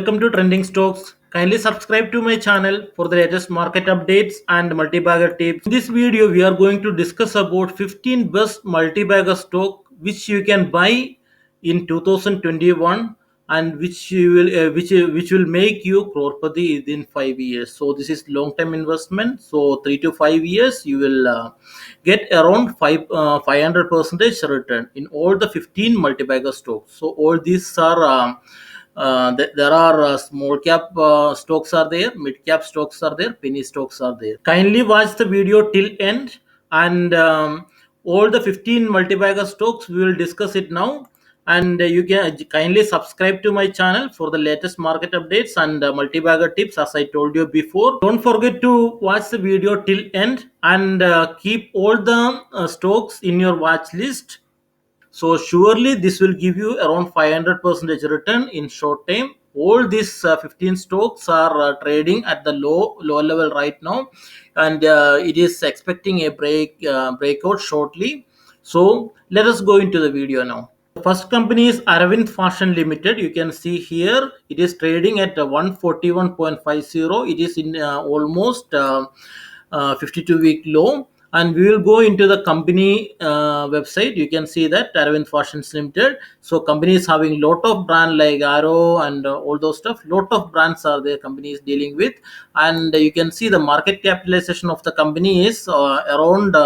Welcome to Trending Stocks. Kindly subscribe to my channel for the latest market updates and multi-bagger tips. In this video, we are going to discuss about 15 best multi-bagger stock which you can buy in 2021 and which will make you crorepati within 5 years. So this is long-term investment. So 3 to 5 years you will get around 500 percentage return in all the 15 multi-bagger stocks. So all these are there are small cap stocks are there, mid cap stocks are there, penny stocks are there. Kindly watch the video till end, and all the 15 multi-bagger stocks we will discuss it now. And you can kindly subscribe to my channel for the latest market updates and multi-bagger tips, as I told you before. Don't forget to watch the video till end and keep all the stocks in your watch list. So surely this will give you around 500 percentage return in short time. All these 15 stocks are trading at the low level right now, and it is expecting a breakout shortly. So let us go into the video now. The first company is Aravind Fashion Limited. You can see here it is trading at 141.50. It is in almost 52-week low. And we will go into the company website. You can see that Aravind Fashions Limited. So company is having lot of brand like Arrow and all those stuff. Lot of brands are there. Company is dealing with, and you can see the market capitalization of the company is around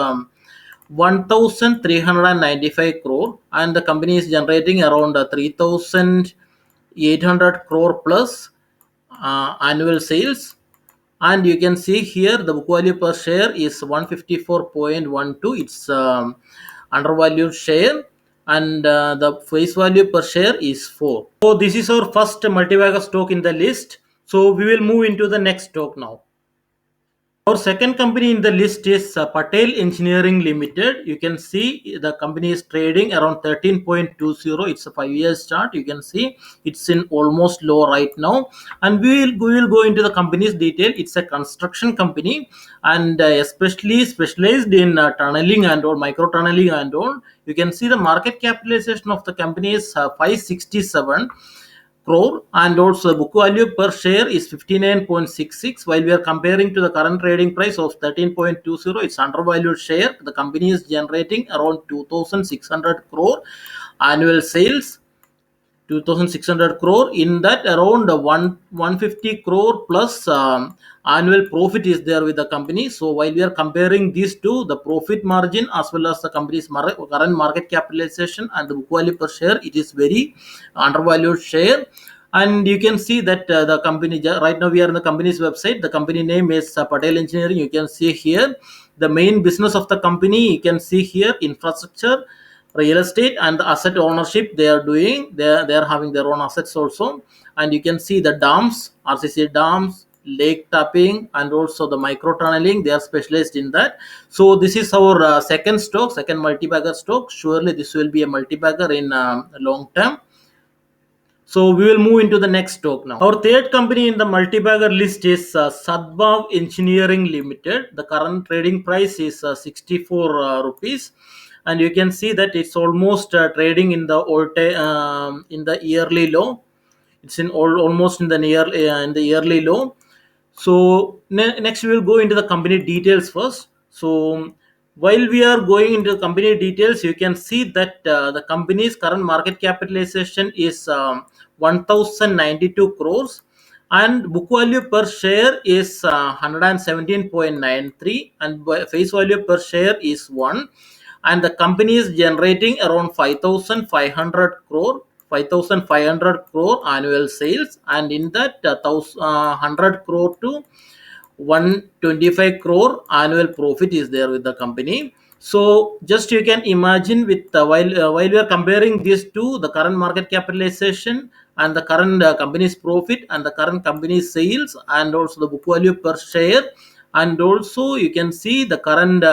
1395 crore, and the company is generating around 3800 crore plus annual sales. And you can see here the book value per share is 154.12. It's undervalued share, and the face value per share is 4. So this is our first multi-bagger stock in the list. So we will move into the next stock now. Our second company in the list is Patel Engineering Limited. You can see the company is trading around 13.20. It's a 5 year chart. You can see it's in almost low right now. And we will go into the company's detail. It's a construction company, and especially specialized in tunneling and all, micro tunneling and all. You can see the market capitalization of the company is 567 crore, and also the book value per share is 59.66. While we are comparing to the current trading price of 13.20, it's undervalued share. The company is generating around 2600 crore annual sales. 2600 crore, in that around 150 crore plus annual profit is there with the company. So while we are comparing these two, the profit margin as well as the company's current market capitalization and the book value per share, it is very undervalued share. And you can see that the company, right now we are in the company's website. The company name is Patel Engineering. You can see here the main business of the company. You can see here infrastructure, real estate, and the asset ownership they are doing. They are having their own assets also. And you can see the dams, RCC dams, lake tapping, and also the micro tunneling. They are specialized in that. So this is our second multi-bagger stock. Surely this will be a multi-bagger in long term. So we will move into the next stock now. Our third company in the multi-bagger list is Sadbhav Engineering Limited. The current trading price is 64 rupees, and you can see that it's almost trading in the in the yearly low. It's almost in the yearly low. So next we will go into the company details first. So while we are going into the company details, you can see that the company's current market capitalization is 1092 crores, and book value per share is 117.93, and face value per share is 1, and the company is generating around 5500 crore annual sales, and in that 100 crore to 125 crore annual profit is there with the company. So just you can imagine with while we are comparing these two, the current market capitalization and the current company's profit and the current company's sales and also the book value per share, and also you can see the current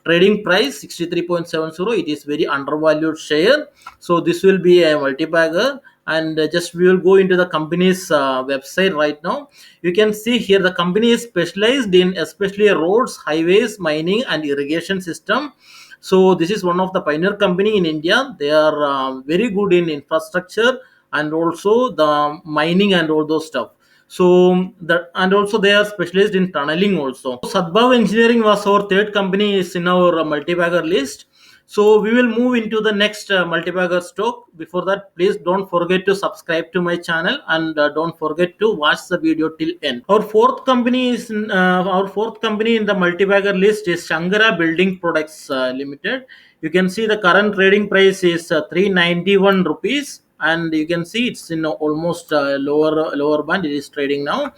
trading price 63.70. It is very undervalued share. So this will be a multi-bagger, and just we will go into the company's website right now. You can see here the company is specialized in especially roads, highways, mining, and irrigation system. So this is one of the pioneer company in India. They are very good in infrastructure and also the mining and all those stuff. So that, and also they are specialized in tunneling also. Sadbhav Engineering was our third company is in our multi-bagger list. So we will move into the next multi-bagger stock. Before that, please don't forget to subscribe to my channel, and don't forget to watch the video till end. Our fourth company in the multi-bagger list is Shankara Building Products Limited. You can see the current trading price is 391 rupees, and you can see it's in almost lower band. It is trading now,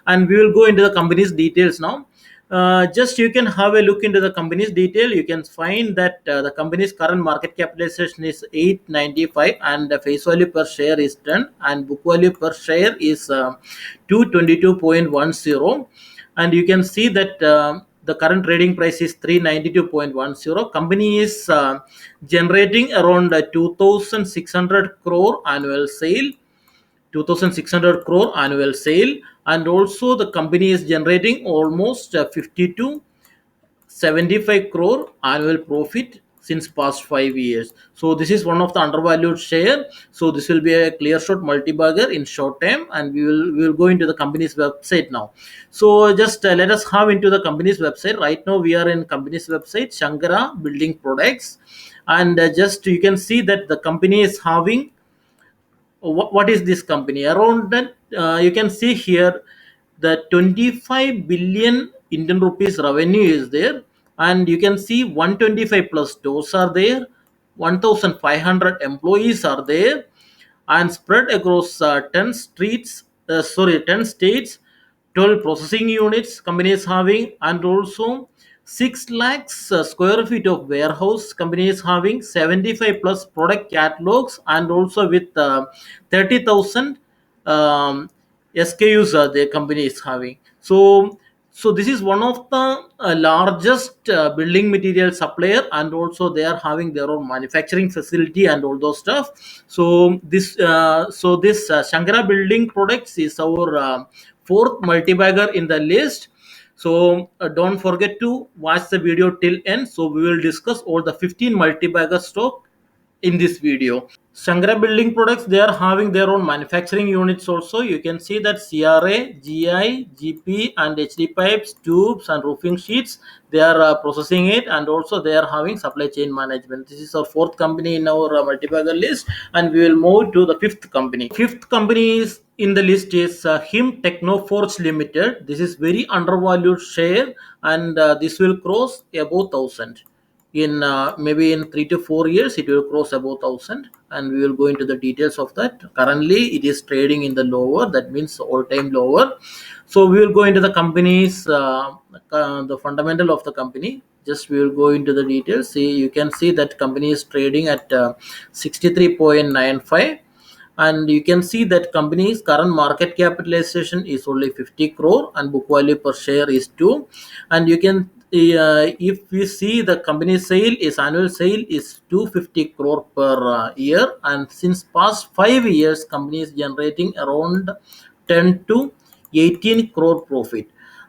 and we will go into the company's details now. Just you can have a look into the company's detail. You can find that the company's current market capitalization is 895, and the face value per share is 10, and book value per share is 222.10. And you can see that the current trading price is 392.10. Company is generating around 2600 crore annual sale, 2600 crore annual sale, and also the company is generating almost 50 to 75 crore annual profit since past 5 years. So this is one of the undervalued share. So this will be a clear short multi-bagger in short time, and we will go into the company's website now. So just let us have into the company's website. Right now we are in company's website, Shankara Building Products, and just you can see that the company is having what is this company around that. You can see here the 25 billion Indian rupees revenue is there, and you can see 125 plus stores are there, 1500 employees are there, and spread across 10 streets, 10 states, 12 processing units company is having, and also 6 lakhs square feet of warehouse company is having, 75 plus product catalogs, and also with 30,000 um, SKUs the company is having. So this is one of the largest building material supplier, and also they are having their own manufacturing facility and all those stuff. So this Shankara Building Products is our fourth multi-bagger in the list. So don't forget to watch the video till end. So we will discuss all the 15 multi-bagger stock in this video. Shankara Building Products, they are having their own manufacturing units also. You can see that CRA, GI, GP, and HD pipes, tubes, and roofing sheets. They are processing it, and also they are having supply chain management. This is our fourth company in our multi-bagger list, and we will move to the fifth company. Fifth company is in the list is Him Technoforge Limited. This is very undervalued share, and this will cross above 1000 in maybe in 3 to 4 years. It will cross above 1000, and we will go into the details of that. Currently it is trading in the lower, that means all time lower. So we will go into the company's the fundamental of the company. Just we will go into the details. See, you can see that company is trading at 63.95, and you can see that company's current market capitalization is only 50 crore, and book value per share is 2. And you can if we see the company sale is annual sale is 250 crore per year, and since past 5 years company is generating around 10 to 18 crore profit.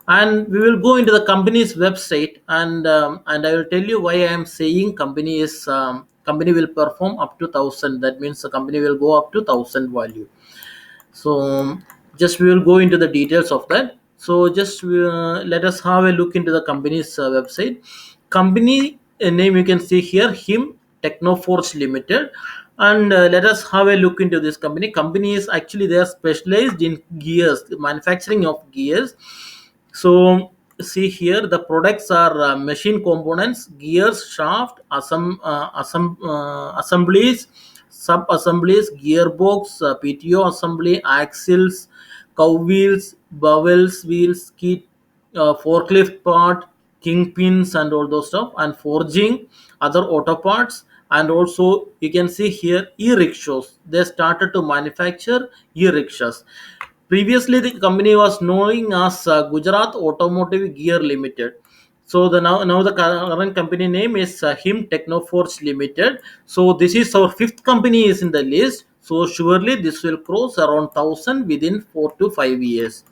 And we will go into the company's website, and I will tell you why I am saying company will perform up to 1000. That means the company will go up to 1000 value. So just we will go into the details of that. So just let us have a look into the company's website. Company name you can see here, Him Technoforge Limited. And let us have a look into this company. Company is actually, they are specialized in gears, manufacturing of gears. So see here, the products are machine components, gears, shaft, assemblies, sub assemblies, gearbox, PTO assembly, axles, cow wheels, bowels, wheels, kit, forklift part, kingpins, and all those stuff, and forging, other auto parts. And also you can see here e-rickshaws. They started to manufacture e-rickshaws. Previously, the company was known as Gujarat Automotive Gear Limited. So now the current company name is Him Technoforge Limited. So this is our fifth company is in the list. So surely this will cross around 1000 within 4 to 5 years.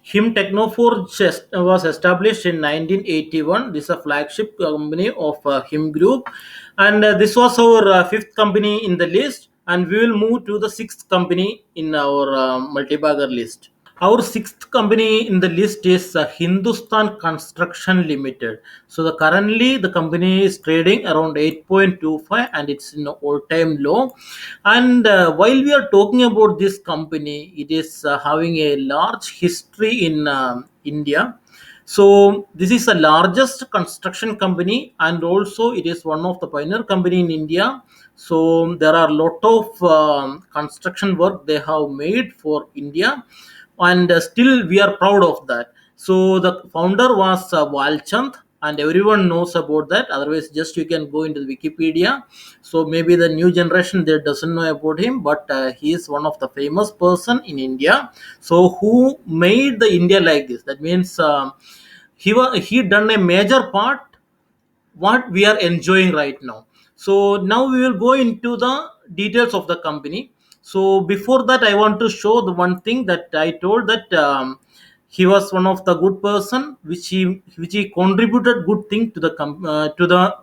Him Technoforge was established in 1981. This is a flagship company of Him Group, and this was our fifth company in the list. And we will move to the sixth company in our multi-bagger list. Our sixth company in the list is Hindustan Construction Limited. So currently the company is trading around 8.25 and it's in all-time low. And while we are talking about this company, it is having a large history in India. So this is the largest construction company, and also it is one of the pioneer company in India. So there are a lot of construction work they have made for India, and still we are proud of that. So the founder was Walchand, and everyone knows about that. Otherwise, just you can go into the Wikipedia. So maybe the new generation there doesn't know about him, but he is one of the famous person in India. So who made the India like this? That means he done a major part what we are enjoying right now. So now we will go into the details of the company. So before that, I want to show the one thing that I told that he was one of the good person which he contributed good thing to the to the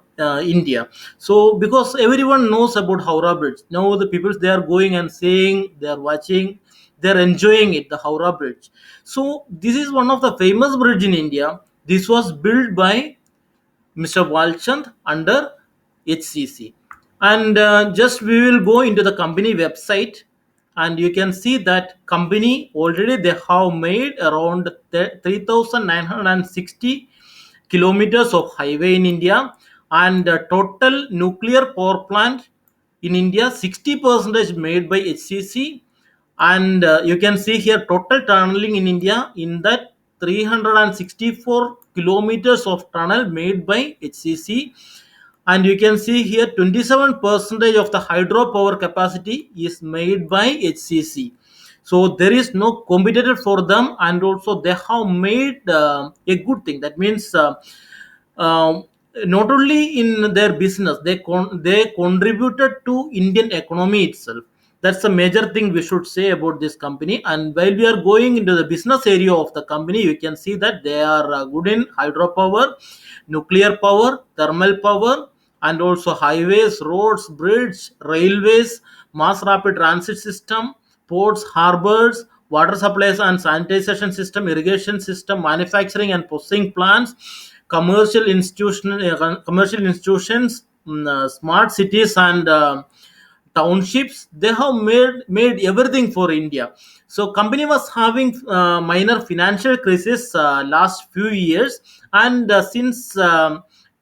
India. So because everyone knows about Howrah Bridge, now the people they are going and saying they are watching, they're enjoying it, the Howrah Bridge. So this is one of the famous bridge in India. This was built by Mr. Walchand under HCC. And just we will go into the company website, and you can see that company already they have made around 3,960 kilometers of highway in India, and total nuclear power plant in India 60% made by HCC. And you can see here total tunneling in India in that 364 kilometers of tunnel made by HCC. And you can see here 27% of the hydropower capacity is made by HCC. So there is no competitor for them, and also they have made a good thing. That means um, not only in their business, they contributed to Indian economy itself. That's a major thing we should say about this company. And while we are going into the business area of the company, you can see that they are good in hydropower, nuclear power, thermal power, and also highways, roads, bridge, railways, mass rapid transit system, ports, harbors, water supplies and sanitation system, irrigation system, manufacturing and processing plants, commercial institutions, smart cities, and townships. They have made everything for India. So company was having minor financial crisis last few years, and since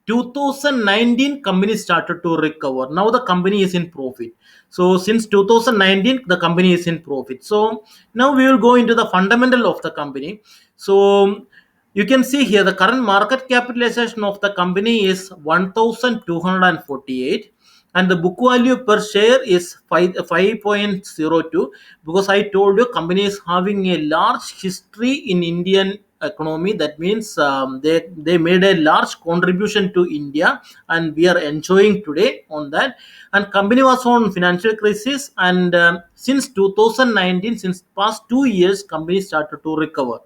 2019 company started to recover. Now the company is in profit. So since 2019 the company is in profit. So now we will go into the fundamental of the company. So you can see here the current market capitalization of the company is 1248, and the book value per share is 5.02. Because I told you company is having a large history in Indian economy. That means they made a large contribution to India, and we are enjoying today on that. And company was on financial crisis, and since 2019, since past 2 years company started to recover.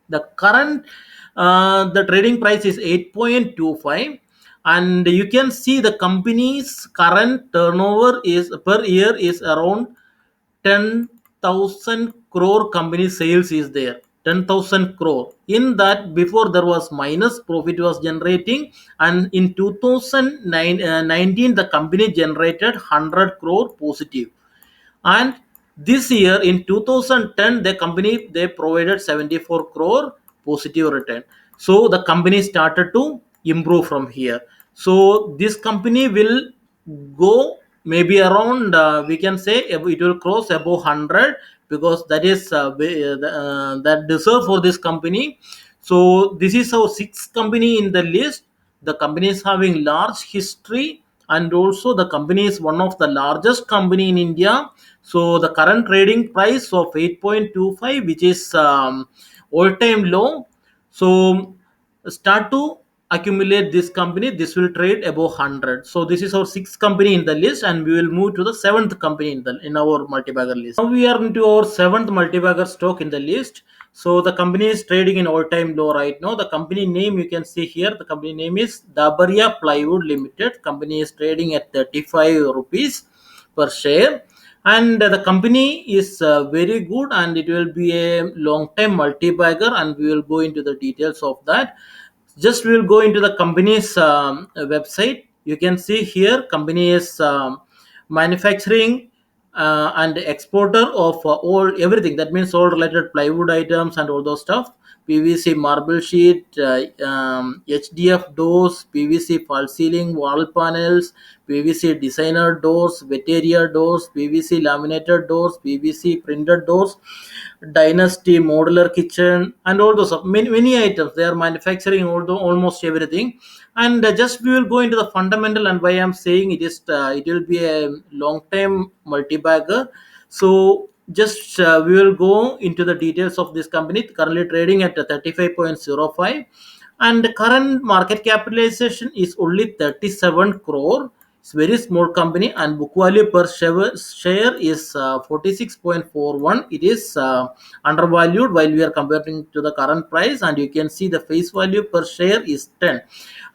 The current the trading price is 8.25, and you can see the company's current turnover is per year is around 10,000 crore. Company sales is there 10,000 crore. In that, before there was minus profit was generating, and in 2019 the company generated 100 crore positive. And this year in 2010 the company they provided 74 crore positive return. So the company started to improve from here. So this company will go maybe around we can say it will cross above 100, because that is that deserve for this company. So this is our sixth company in the list. The company is having large history, and also the company is one of the largest company in India. So the current trading price of 8.25, which is all time low. So start to accumulate this company, this will trade above 100. So this is our sixth company in the list, and we will move to the seventh company in our multi-bagger list. Now we are into our seventh multi-bagger stock in the list. So the company is trading in all-time low right now. The company name you can see here. The company name is Dabaria Plywood Limited. Company is trading at 35 rupees per share. And the company is very good, and it will be a long time multi-bagger, and we will go into the details of that. Just we will go into the company's website. You can see here company is manufacturing and exporter of all everything, that means all related plywood items and all those stuff. PVC marble sheet, HDF doors, PVC false ceiling wall panels, PVC designer doors, wet area doors, PVC laminated doors, PVC printed doors, Dynasty modular kitchen, and all those many items. They are manufacturing almost everything. And just we will go into the fundamental, and why I'm saying it will be a long time multi-bagger. So just we will go into the details of this company, currently trading at 35.05, and the current market capitalization is only 37 crore. It's very small company, and book value per share is 46.41. It is undervalued while we are comparing to the current price, and you can see the face value per share is 10.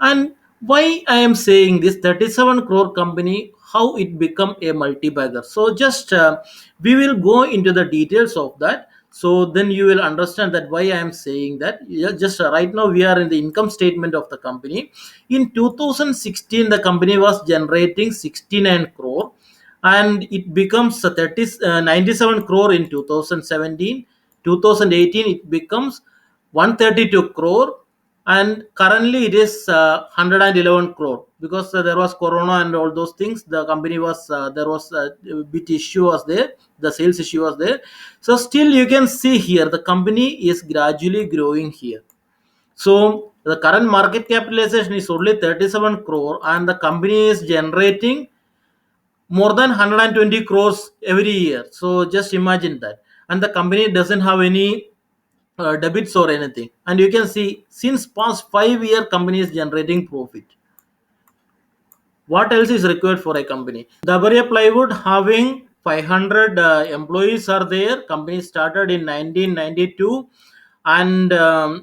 And why I am saying this 37 crore company, how it become a multi-bagger? So just we will go into the details of that, so then you will understand that why I am saying that. Yeah, just right now we are in the income statement of the company. In 2016 the company was generating 69 crore, and it becomes 97 crore in 2017. 2018 it becomes 132 crore, and currently it is 111 crore, because there was corona and all those things. The company was there was a bit issue was there, the sales issue was there. So still you can see here the company is gradually growing here. So the current market capitalization is only 37 crore, and the company is generating more than 120 crores every year. So just imagine that. And the company doesn't have any debits or anything. And you can see since past 5 year company is generating profit. What else is required for a company? Gabaria Plywood having 500 employees are there. Company started in 1992, and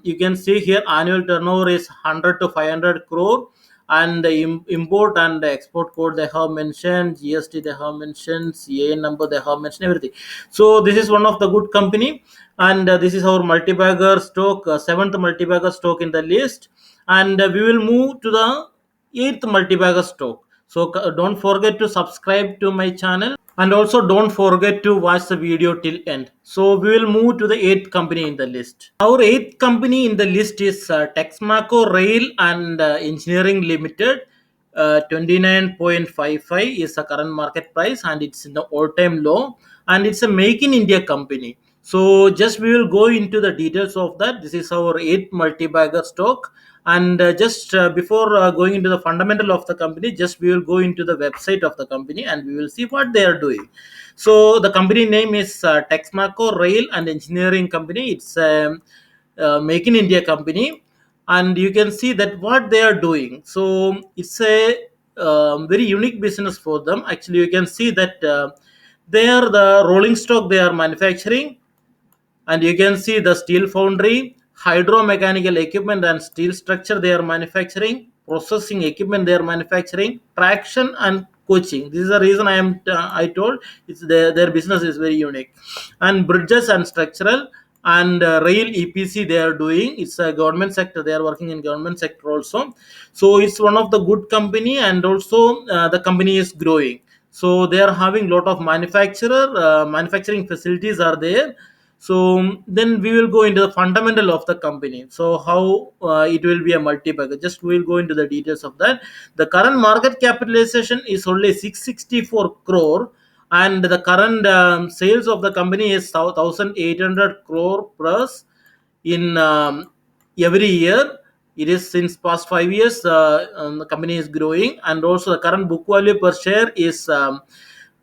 you can see here annual turnover is 100 to 500 crore. And the import and export code they have mentioned, GST they have mentioned, CA number they have mentioned, everything. So this is one of the good company, and this is our multi-bagger stock, seventh multi-bagger stock in the list. And we will move to the eighth multi-bagger stock. So don't forget to subscribe to my channel, and also don't forget to watch the video till end. So we will move to the eighth company in the list. Our eighth company in the list is Texmaco Rail and Engineering Limited. 29.55 is the current market price, and it's in the all-time low, and it's a make in India company. So just we will go into the details of that. This is our eighth multi-bagger stock. And just before going into the fundamental of the company, just we will go into the website of the company, and we will see what they are doing. So the company name is Texmaco Rail and Engineering Company. It's make in India company, and you can see that what they are doing. So it's a very unique business for them. Actually, you can see that they are the rolling stock they are manufacturing, and you can see the steel foundry, hydromechanical equipment and steel structure they are manufacturing, processing equipment they are manufacturing, traction and coaching. This is the reason I told it's their business is very unique. And bridges and structural, and rail EPC they are doing. It's a government sector, they are working in government sector also. So it's one of the good company, and also the company is growing. So they are having lot of manufacturing facilities are there. So then we will go into the fundamental of the company. So how it will be a multi-bagger, just we will go into the details of that. The current market capitalization is only 664 crore, and the current sales of the company is 1800 crore plus in every year. It is since past 5 years the company is growing, and also the current book value per share is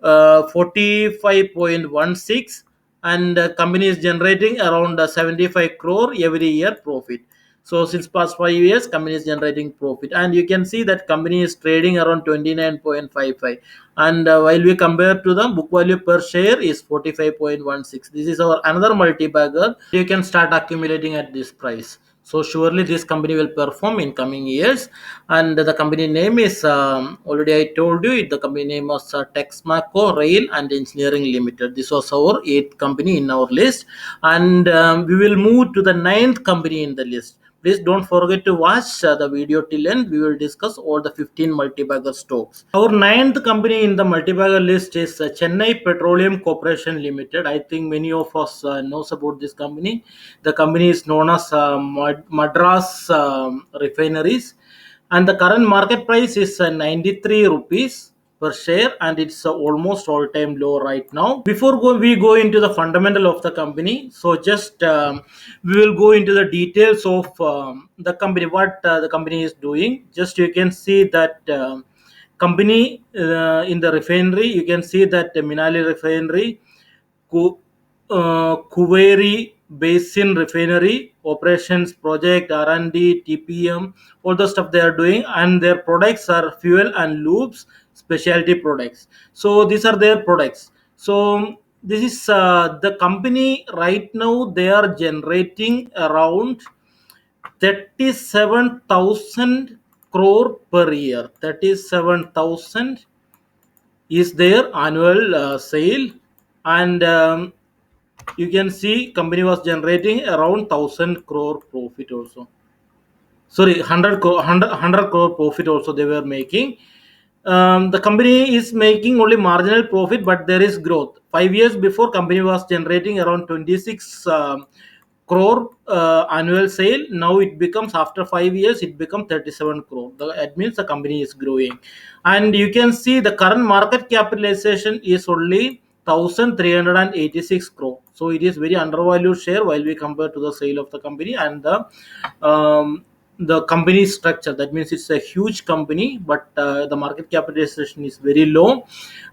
45.16, and company is generating around 75 crore every year profit. So since past 5 years company is generating profit, and you can see that company is trading around 29.55. And while we compare to the book value per share is 45.16. This is our another multi-bagger. You can start accumulating at this price. So surely this company will perform in coming years. And the company name is already I told you. The company name was Texmaco Rail and Engineering Limited. This was our eighth company in our list, and we will move to the ninth company in the list. Please don't forget to watch the video till end. We will discuss all the 15 multi-bagger stocks. Our ninth company in the multi-bagger list is Chennai Petroleum Corporation Limited. I think many of us knows about this company. The company is known as Madras Refineries, and the current market price is 93 rupees per share, and it's almost all time low right now. Before we go into the fundamental of the company, so just we will go into the details of the company, what the company is doing. Just you can see that company in the refinery, you can see that Minali Refinery, Kuweri Basin Refinery operations project, R&D, TPM, all the stuff they are doing, and their products are fuel and lubes, specialty products. So these are their products. So this is the company right now. They are generating around 37,000 crore per year. 37,000 is their annual sale, and you can see company was generating around 1,000 crore profit also. Sorry, 100 crore profit also they were making. The company is making only marginal profit, but there is growth. 5 years before, company was generating around 26 crore annual sale. Now it becomes, after 5 years, it becomes 37 crore. That means the company is growing, and you can see the current market capitalization is only 1,386 crore. So it is very undervalued share while we compare to the sale of the company and the company structure. That means it's a huge company, but the market capitalization is very low,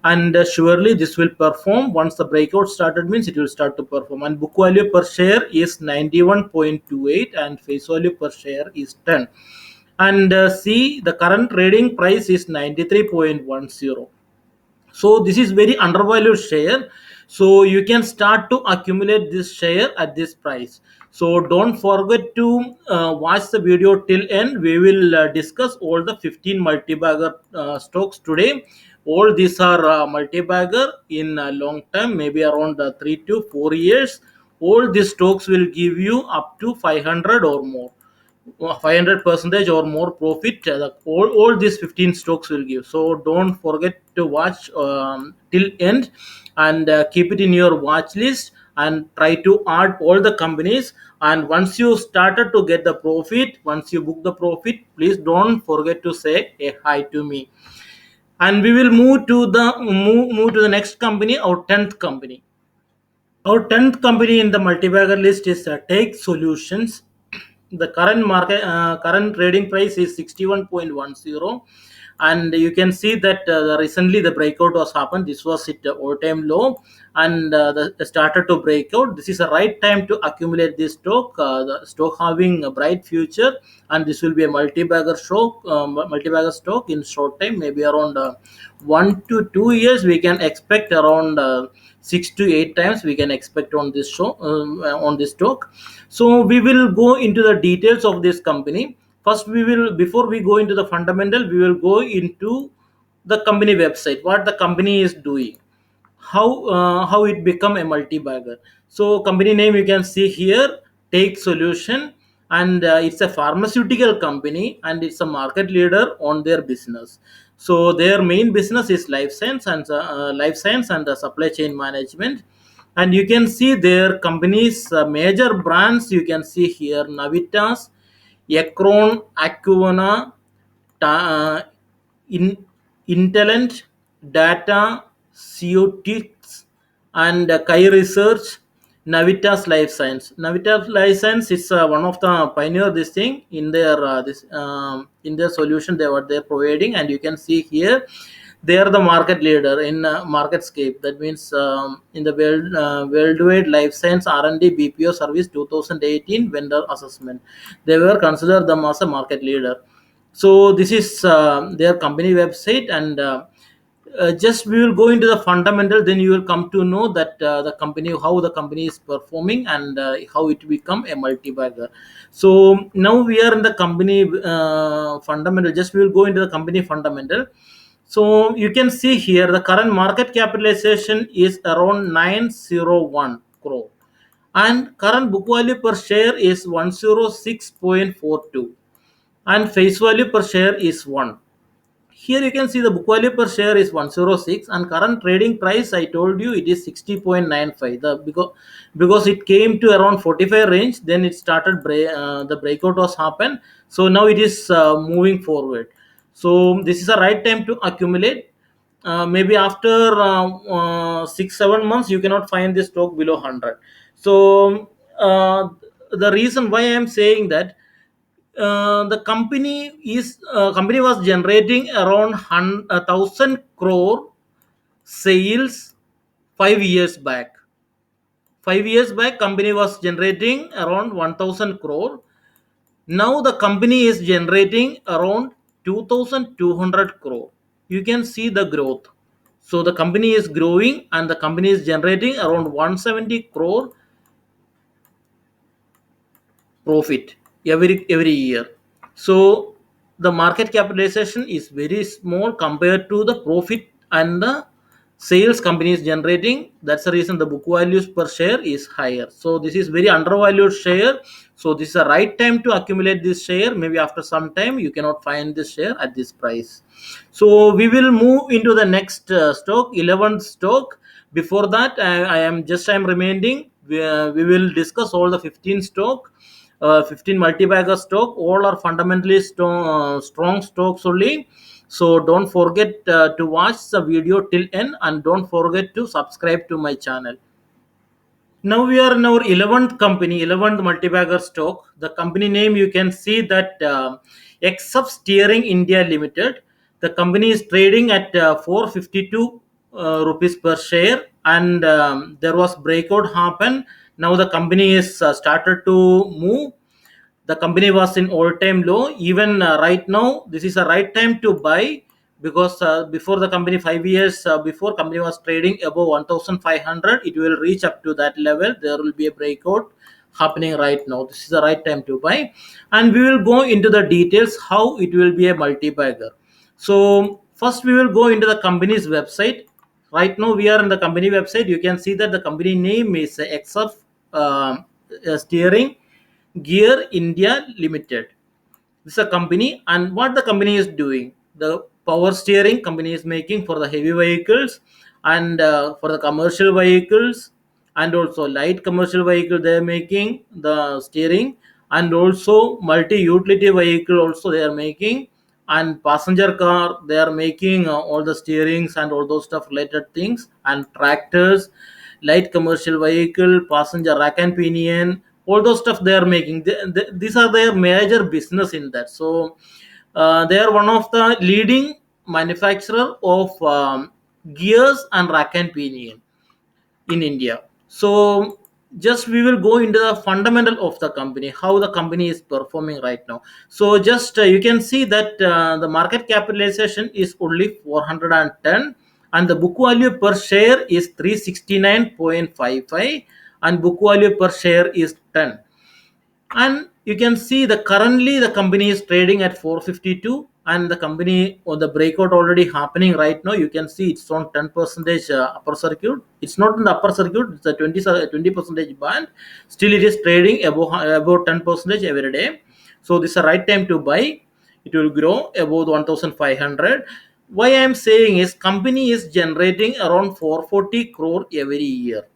and surely this will perform once the breakout started. Means it will start to perform, and book value per share is 91.28 and face value per share is 10. And see, the current trading price is 93.10. So this is very undervalued share. So you can start to accumulate this share at this price. So don't forget to watch the video till end. We will discuss all the 15 multi-bagger stocks today. All these are multi-bagger in a long time, maybe around 3 to 4 years. All these stocks will give you up to 500 or more, 500 percentage or more profit. All these 15 stocks will give. So don't forget to watch till end, and keep it in your watch list, and try to add all the companies. And once you started to get the profit, once you book the profit, please don't forget to say a hi to me. And we will move to the next company, our 10th company. Our 10th company in the multi-bagger list is Take Solutions. The current trading price is 61.10, and you can see that recently the breakout was happened. This was it all-time low, and the started to break out. This is the right time to accumulate this stock. The stock having a bright future, and this will be a multi-bagger stock in short time, maybe around 1 to 2 years. We can expect around 6 to 8 times we can expect on this on this stock. So we will go into the details of this company. First, we will, before we go into the fundamental, we will go into the company website, what the company is doing, how it become a multi-bagger. So company name you can see here, Take Solution, and it's a pharmaceutical company, and it's a market leader on their business. So their main business is life science and supply chain management. And you can see their company's major brands. You can see here Navitas, Ekron, Acuvana, Ta- in Intelent, Data, Ceutics, and Kai Research, Navitas Life Science. Navitas Life Science is one of the pioneer this thing in their in their solution they were they're providing, and you can see here they are the market leader in marketscape. That means in the worldwide life science R&D BPO service 2018 vendor assessment, they were considered them as a market leader. So this is their company website, and Just we will go into the fundamental, then you will come to know that the company, how the company is performing, and how it become a multi-bagger. So now we are in the company fundamental. Just we will go into the company fundamental. So you can see here the current market capitalization is around 901 crore, and current book value per share is 106.42, and face value per share is 1. Here you can see the book value per share is 106, and current trading price, I told you, it is 60.95. Because it came to around 45 range, then it started the breakout was happened. So now it is moving forward. So this is the right time to accumulate. Maybe after 6 7 months you cannot find this stock below 100. So the reason why I am saying that, the company was generating around 1,000 crore sales 5 years back. 5 years back, company was generating around 1,000 crore. Now the company is generating around 2,200 crore. You can see the growth. So the company is growing, and the company is generating around 170 crore profit every year. So the market capitalization is very small compared to the profit and the sales company is generating. That's the reason the book values per share is higher. So this is very undervalued share. So this is the right time to accumulate this share. Maybe after some time you cannot find this share at this price. So we will move into the next stock, 11th stock. Before that, I am remaining. We will discuss all the 15 stock, 15 multi-bagger stock. All are fundamentally strong stocks only. So don't forget to watch the video till end, and don't forget to subscribe to my channel. Now we are in our 11th company, 11th multi-bagger stock. The company name, you can see that, XF Steering India Limited. The company is trading at 452 rupees per share, and there was breakout happen. Now the company is started to move. The company was in all-time low. Even right now, this is a right time to buy, because before the company, 5 years before, company was trading above 1,500. It will reach up to that level. There will be a breakout happening right now. This is the right time to buy, and we will go into the details how it will be a multi-bagger. So first we will go into the company's website. Right now we are in the company website. You can see that the company name is XF Steering Gear India Limited. This is a company, and what the company is doing, the power steering company is making for the heavy vehicles, and for the commercial vehicles, and also light commercial vehicle they are making the steering, and also multi utility vehicle also they are making, and passenger car they are making all the steerings and all those stuff related things, and tractors, light commercial vehicle, passenger rack and pinion, all those stuff they are making. These are their major business in that. So they are one of the leading manufacturer of gears and rack and pinion in India. So just we will go into the fundamental of the company, how the company is performing right now. So just you can see that the market capitalization is only 410, and the book value per share is 369.55, and book value per share is 10. And you can see the currently the company is trading at 452, and the company or the breakout already happening right now. You can see it's on 10 percentage upper circuit. It's not in the upper circuit, it's a 20 percentage band. Still it is trading above 10 percentage every day. So this is the right time to buy. It will grow above 1500. Why I am saying is, company is generating around 440 crore every year.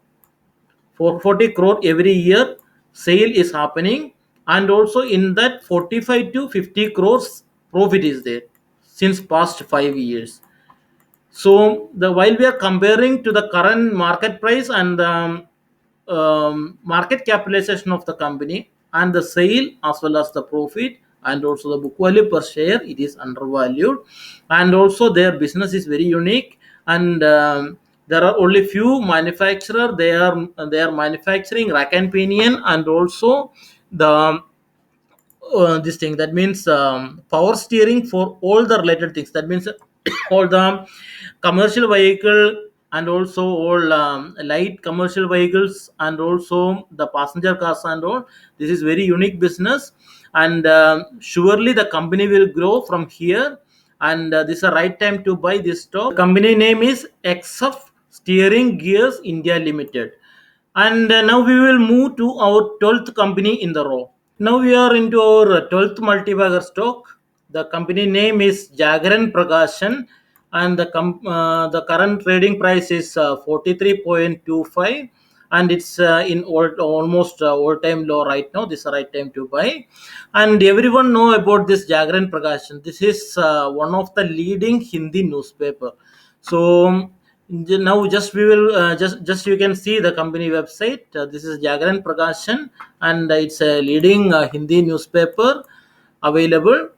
440 crore every year sale is happening, and also in that 45 to 50 crores profit is there since past 5 years. So the while we are comparing to the current market price and market capitalization of the company, and the sale as well as the profit, and also the book value per share, it is undervalued, and also their business is very unique. And there are only few manufacturer, they are manufacturing rack and pinion, and also the this thing, that means power steering for all the related things. That means all the commercial vehicle and also all light commercial vehicles and also the passenger cars and all. This is very unique business, and surely the company will grow from here. And this is the right time to buy this stock. The company name is XF Steering Gears India Limited. And now we will move to our 12th company in the row. Now we are into our 12th multi-bagger stock. The company name is Jagaran Prakashan, and the current trading price is 43.25, and it's in almost all-time low right now. This is the right time to buy, and everyone know about this Jagaran Prakashan. This is one of the leading Hindi newspaper. So now just we will just you can see the company website. This is Jagaran Prakashan, and it's a leading Hindi newspaper available.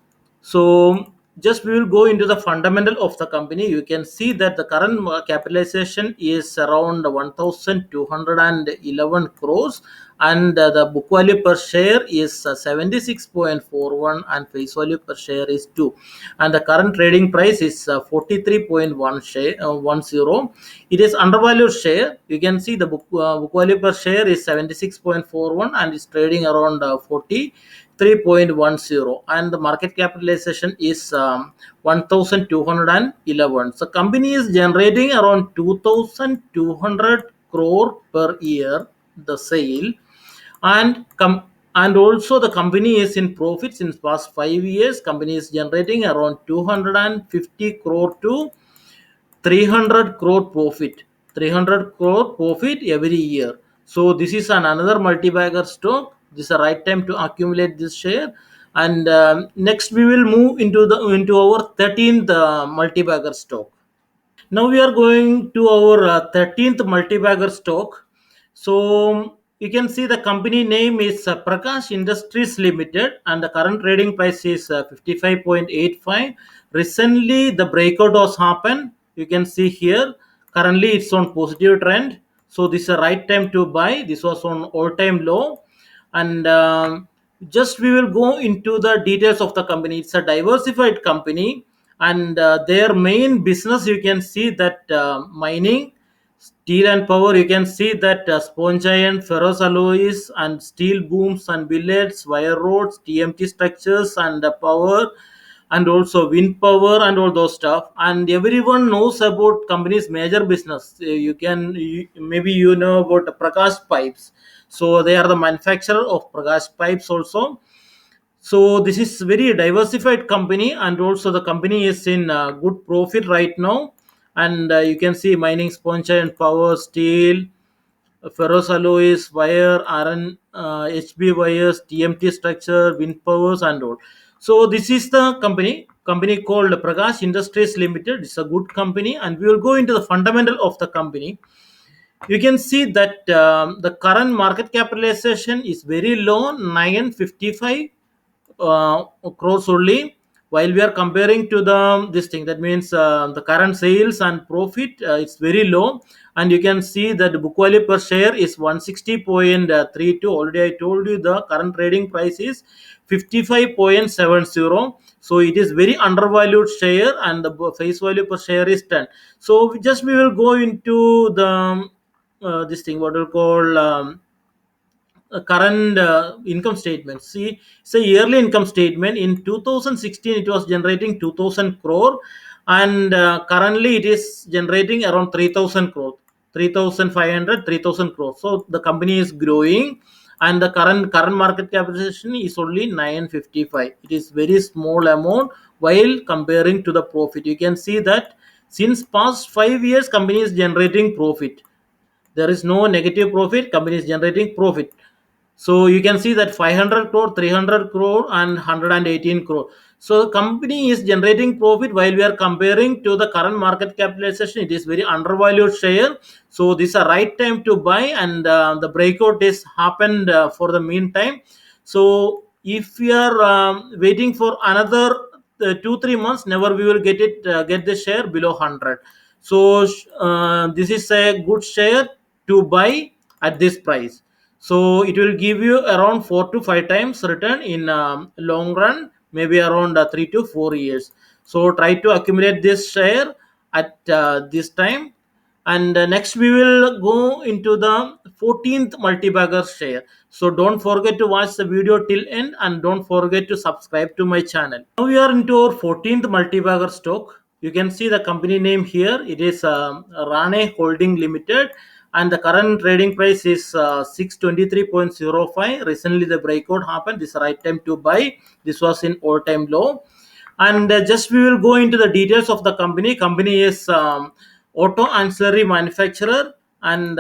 So just we will go into the fundamental of the company. You can see that the current capitalization is around 1211 crores, and the book value per share is 76.41, and face value per share is 2, and the current trading price is 43.1 share 10. It is undervalued share. You can see the book value per share is 76.41, and it's trading around 43.10, and the market capitalization is 1211. So company is generating around 2200 crore per year the sale, and and also the company is in profits. In past 5 years company is generating around 250 crore to 300 crore profit, 300 crore profit every year. So this is another multi-bagger stock. This is the right time to accumulate this share. And next we will move into our 13th multi-bagger stock. Now we are going to our 13th multi-bagger stock. So you can see the company name is Prakash Industries Limited, and the current trading price is 55.85. Recently the breakout was happened. You can see here currently it's on positive trend. So this is the right time to buy. This was on all-time low, and just we will go into the details of the company. It's a diversified company, and their main business, you can see that mining, steel and power. You can see that sponge iron, ferrous alloys and steel booms and billets, wire rods, TMT structures, and power, and also wind power and all those stuff. And everyone knows about company's major business. Maybe you know about the Prakash pipes. So they are the manufacturer of Prakash pipes also. So this is very diversified company, and also the company is in good profit right now. And you can see mining, sponge and power, steel, ferrous alloys, wire, iron, HB wires, TMT structure, wind powers and all. So this is the company called Prakash Industries Limited. It's a good company, and we will go into the fundamental of the company. You can see that the current market capitalization is very low, 955 crores only, while we are comparing to the this thing. That means the current sales and profit, it's very low. And you can see that the book value per share is 160.32. Already I told you the current trading price is 55.70. So it is very undervalued share, and the face value per share is 10. So we will go into the this thing, what we call current income statement. See, it's a yearly income statement. In 2016 it was generating 2000 crore, and currently it is generating around 3000 crore, 3500, 3000 crore. So the company is growing, and the current market capitalization is only 955. It is very small amount while comparing to the profit. You can see that since past 5 years company is generating profit. There is no negative profit. Company is generating profit. So you can see that 500 crore, 300 crore and 118 crore. So company is generating profit while we are comparing to the current market capitalization. It is very undervalued share. So this is a right time to buy, and the breakout is happened for the meantime. So if we are waiting for another 2 3 months, never we will get the share below 100. So this is a good share to buy at this price. So it will give you around 4 to 5 times return in long run, maybe around 3 to 4 years. So try to accumulate this share at this time. And next we will go into the 14th multibagger share. So don't forget to watch the video till end, and don't forget to subscribe to my channel. Now we are into our 14th multibagger stock. You can see the company name here. It is Rane Holding Limited, and the current trading price is 623.05. Recently the breakout happened. This is the right time to buy. This was in all time low. And just we will go into the details of the company is auto ancillary manufacturer. And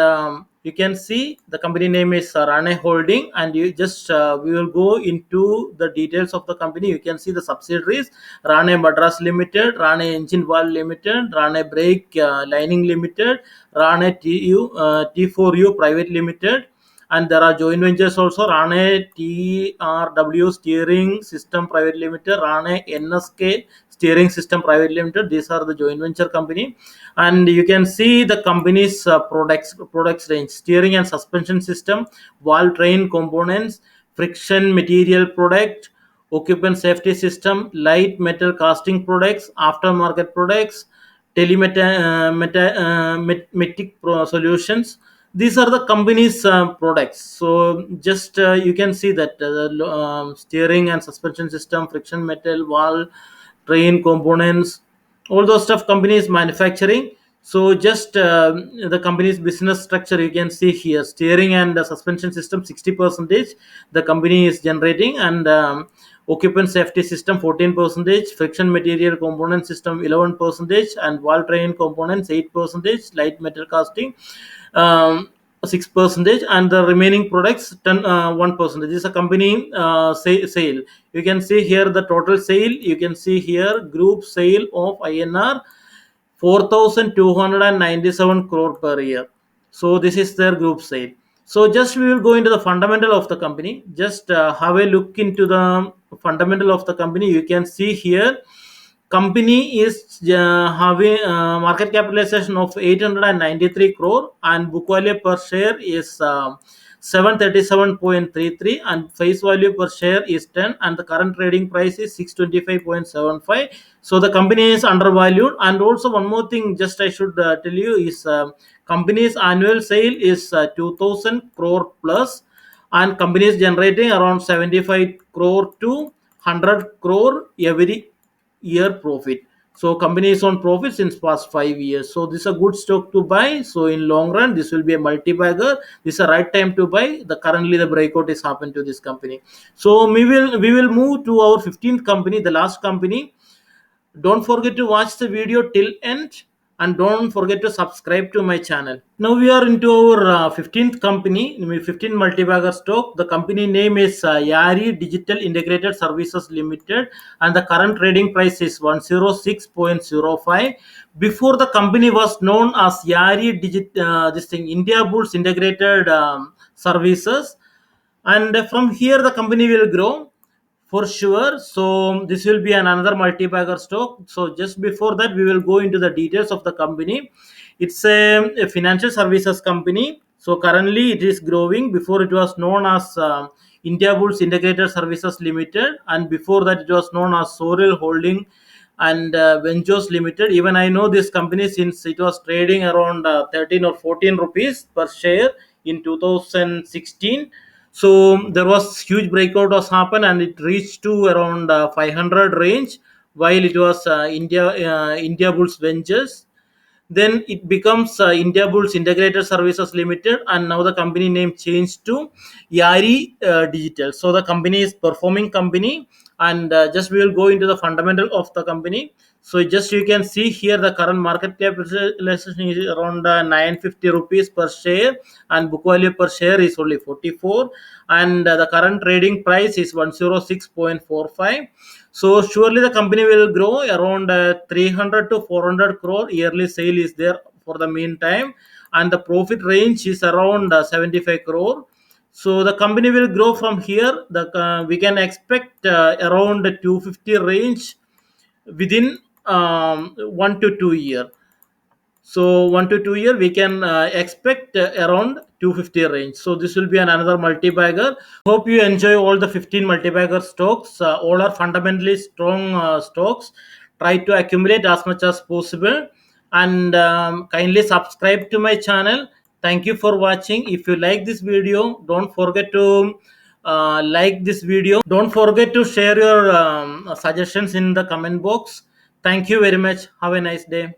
you can see the company name is Rane Holding. And you just we will go into the details of the company. You can see the subsidiaries: Rane Madras Limited, Rane Engine Valve Limited, Rane Brake Lining Limited, Rane T4U Private Limited. And there are joint ventures also: Rane TRW Steering System Private Limited, Rane NSK Steering System Private Limited. These are the joint venture company. And you can see the company's products range: steering and suspension system, valve train components, friction material product, occupant safety system, light metal casting products, aftermarket products, telematic solutions. These are the company's products. So just you can see that steering and suspension system, friction metal, valve train components, all those stuff company is manufacturing. So just the company's business structure, you can see here: steering and suspension system 60 percentage the company is generating, and occupant safety system 14 percentage, friction material component system 11 percentage, and valve train components 8 percentage, light metal casting 6 percentage, and the remaining products 1%. This is a company sale. You can see here the total sale. You can see here group sale of INR 4,297 crore per year. So this is their group sale. So just we will go into the fundamental of the company. Just have a look into the fundamental of the company. You can see here company is having market capitalization of 893 crore, and book value per share is 737.33, and face value per share is 10, and the current trading price is 625.75. So the company is undervalued. And also one more thing just I should tell you is company's annual sale is 2000 crore plus, and company is generating around 75 crore to 100 crore every year profit. So company is on profit since past 5 years. So this is a good stock to buy. So in long run, this will be a multi-bagger. This is a right time to buy. The currently the breakout is happened to this company. So we will move to our 15th company, the last company. Don't forget to watch the video till end, and don't forget to subscribe to my channel. Now we are into our 15th company, 15 multi-bagger stock. The company name is Yari Digital Integrated Services Limited, and the current trading price is 106.05. Before, the company was known as Yari this thing India Bulls Integrated Services. And from here the company will grow for sure. So this will be another multi-bagger stock. So just before that, we will go into the details of the company. It's a financial services company. So currently it is growing. Before it was known as India Bulls Integrated Services Limited, and before that it was known as Sorel Holding and Ventures Limited. Even I know this company since it was trading around 13 or 14 rupees per share in 2016. So there was huge breakout was happened, and it reached to around 500 range while it was India Bulls Ventures. Then it becomes India Bulls Integrated Services Limited, and now the company name changed to Yari Digital. So the company is performing company. And just we will go into the fundamental of the company. So just you can see here the current market capitalization is around 950 rupees per share, and book value per share is only 44, and the current trading price is 106.45. So surely the company will grow around 300 to 400 crore yearly sale is there for the meantime, and the profit range is around 75 crore. So the company will grow from here. The we can expect around 250 range within 1 to 2 year. So 1 to 2 year, we can expect around 250 range. So this will be another multi-bagger. Hope you enjoy all the 15 multi-bagger stocks. All are fundamentally strong stocks. try to accumulate as much as possible, and kindly subscribe to my channel. Thank you for watching. If you like this video, don't forget to like this video. Don't forget to share your suggestions in the comment box. Thank you very much. Have a nice day.